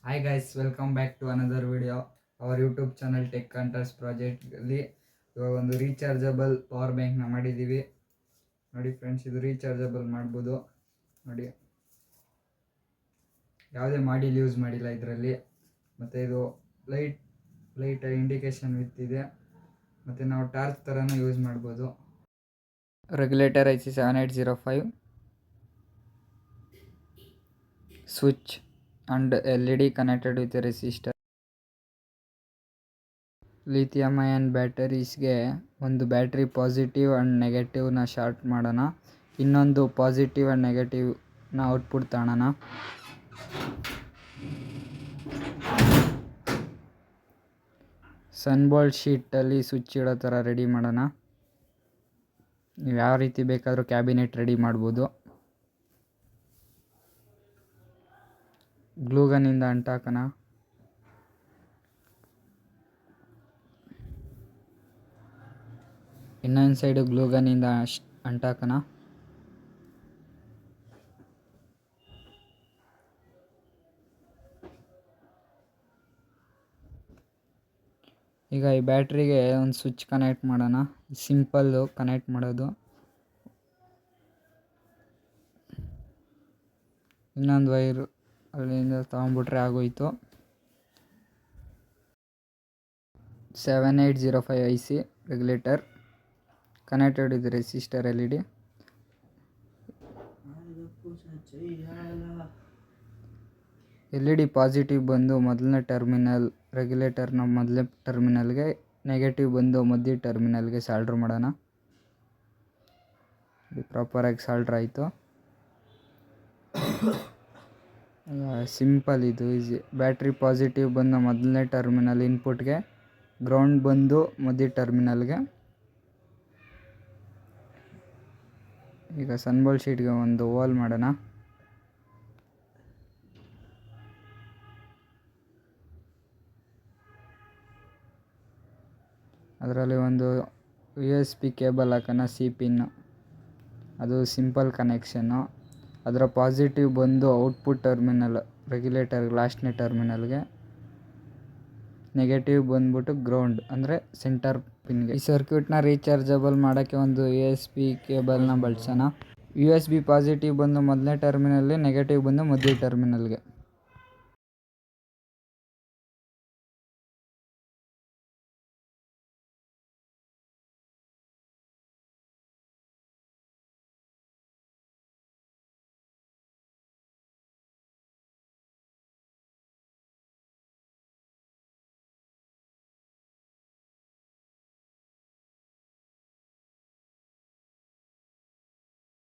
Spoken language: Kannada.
Hi guys, welcome back to another video our YouTube channel tech counters ಪ್ರಾಜೆಕ್ಟಲ್ಲಿ. ಇವಾಗ ಒಂದು ರೀಚಾರ್ಜಬಲ್ ಪವರ್ ಬ್ಯಾಂಕ್ನ ಮಾಡಿದ್ದೀವಿ ನೋಡಿ ಫ್ರೆಂಡ್ಸ್. ಇದು ರೀಚಾರ್ಜಬಲ್ ಮಾಡ್ಬೋದು ನೋಡಿ, ಯಾವುದೇ ಮಾಡಿಲ್ ಯೂಸ್ ಮಾಡಿಲ್ಲ ಇದರಲ್ಲಿ. ಮತ್ತು ಇದು ಲೈಟ್ ಇಂಡಿಕೇಶನ್ ವಿತ್ ಇದೆ. ಮತ್ತು ನಾವು ಟಾರ್ಚ್ ಥರನೂ ಯೂಸ್ ಮಾಡ್ಬೋದು. Regulator IC 7805, switch and LED connected with a resistor. Lithium ion ಬ್ಯಾಟರೀಸ್ಗೆ ಒಂದು ಬ್ಯಾಟ್ರಿ ಪಾಸಿಟಿವ್ ಆ್ಯಂಡ್ ನೆಗೆಟಿವ್ನ ಶಾರ್ಟ್ ಮಾಡೋಣ, ಇನ್ನೊಂದು ಪಾಸಿಟಿವ್ ಆ್ಯಂಡ್ ನೆಗೆಟಿವ್ನ ಔಟ್ಪುಟ್ ತಗೊಳ್ಳೋಣ. ಸನ್ಬೋಲ್ಟ್ ಶೀಟಲ್ಲಿ ಸ್ವಿಚ್ ಇಡೋ ಥರ ರೆಡಿ ಮಾಡೋಣ. ನೀವು ಯಾವ ರೀತಿ ಬೇಕಾದರೂ ಕ್ಯಾಬಿನೆಟ್ ರೆಡಿ ಮಾಡ್ಬೋದು. ಗ್ಲೂಗನ್ನಿಂದ ಅಂಟಾಕೋಣ. ಇನ್ನೊಂದು ಸೈಡು ಗ್ಲೂಗನ್ನಿಂದ ಅಂಟಾಕೋಣ. ಈಗ ಈ ಬ್ಯಾಟ್ರಿಗೆ ಒಂದು ಸ್ವಿಚ್ ಕನೆಕ್ಟ್ ಮಾಡೋಣ. ಸಿಂಪಲ್ಲು ಕನೆಕ್ಟ್ ಮಾಡೋದು. ಇನ್ನೊಂದು ವೈರು ಅಲ್ಲಿಂದ ತೊಗೊಂಬಿಟ್ರೆ ಆಗೋಯ್ತು. 7805 IC regulator connected with resistor LED. LED positive ಬಂದು ಮೊದಲನೇ ಟರ್ಮಿನಲ್ ರೆಗ್ಯುಲೇಟರ್ನ ಮೊದಲನೇ ಟರ್ಮಿನಲ್ಗೆ, ನೆಗೆಟಿವ್ ಬಂದು ಮಧ್ಯ ಟರ್ಮಿನಲ್ಗೆ ಸಾಲ್ಡ್ರ್ ಮಾಡೋಣ. ಪ್ರಾಪರಾಗಿ ಸಾಲ್ಡ್ರ್ ಆಯಿತು. ಸಿಂಪಲ್, ಇದು ಈಸಿ. ಬ್ಯಾಟ್ರಿ ಪಾಸಿಟಿವ್ ಬಂದು ಮೊದಲನೇ ಟರ್ಮಿನಲ್ ಇನ್ಪುಟ್ಗೆ, ಗ್ರೌಂಡ್ ಬಂದು ಮಧ್ಯ ಟರ್ಮಿನಲ್ಗೆ. ಈಗ ಸನ್ಬೋಲ್ಟ್ ಶೀಟ್ಗೆ ಒಂದು ಹೋಲ್ ಮಾಡೋಣ. ಅದರಲ್ಲಿ ಒಂದು USB ಕೇಬಲ್ ಹಾಕೋಣ, C ಪಿನ್ನು. ಅದು ಸಿಂಪಲ್ ಕನೆಕ್ಷನ್ನು. ಅದರ ಪಾಸಿಟಿವ್ ಬಂದು ಔಟ್ಪುಟ್ ಟರ್ಮಿನಲ್ ರೆಗ್ಯುಲೇಟರ್ ಲಾಸ್ಟ್ನೇ ಟರ್ಮಿನಲ್ಗೆ, ನೆಗೆಟಿವ್ ಬಂದ್ಬಿಟ್ಟು ಗ್ರೌಂಡ್ ಅಂದರೆ ಸೆಂಟರ್ ಪಿನ್ಗೆ. ಈ ಸರ್ಕ್ಯೂಟ್ನ ರೀಚಾರ್ಜಬಲ್ ಮಾಡೋಕ್ಕೆ ಒಂದು USB ಕೇಬಲ್ನ ಬಳಸೋಣ. USB ಪಾಸಿಟಿವ್ ಬಂದು ಮೊದಲನೇ ಟರ್ಮಿನಲ್ಲಿ, ನೆಗೆಟಿವ್ ಬಂದು ಮಧ್ಯ ಟರ್ಮಿನಲ್ಗೆ.